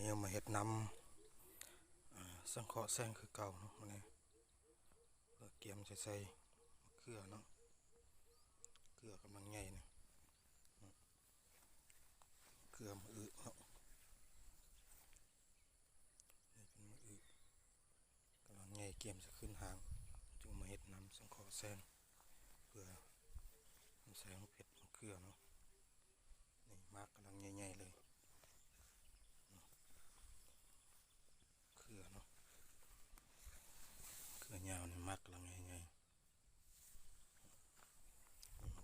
นี้มาเห็ดน้ำสังเคราะห์แซงคือเก่าเนาะมันนี่เกียมใส่เกลือเนาะเกลือกำลังใหญ่เนี่ยเกลือมะอึเนาะนี่เป็นมะอึกำลังใหญ่เกียมจะขึ้นหางจึงมาเห็ดน้ำสังเคราะห์แซงเพื่อมันใส่เผ็ดเกลือเนาะนี่มากกำลังใหญ่ๆเลยเกลือเนาะเกลือยาวนี่มากกำลังใหญ่ๆ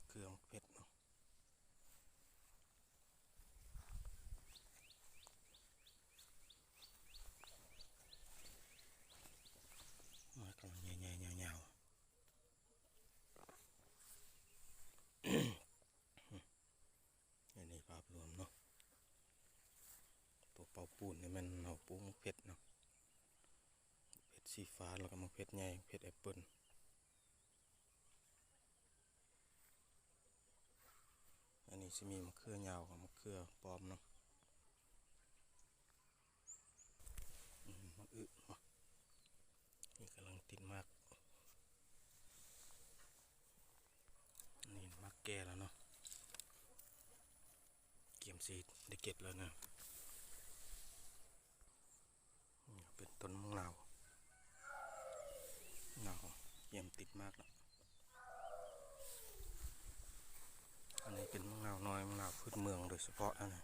เกลือเผ็ดเนาะมากำลังใหญ่ๆยาวๆนี่ภาพรวมเนาะตัวเป่าปูนนี่มันเอาปูมะเผ็ดเนาะเผ็ดสีฟ้าแล้วก็มะเผ็ดใหญ่เผ็ดแอปเปิ้ลอันนี้จะมีมะเขือยาวกับมะเขือปลอมเนาะมะอึเนาะนี่กำลังติดมากนี่มากแก่แล้วเนาะเกี่ยมสีได้เก็บแล้วนะเป็นต้นมะนาวเกี่ยมติดมากแล้วอันนี้เป็นมะนาวน้อยมะนาวพืชเมืองโดยเฉพาะนะ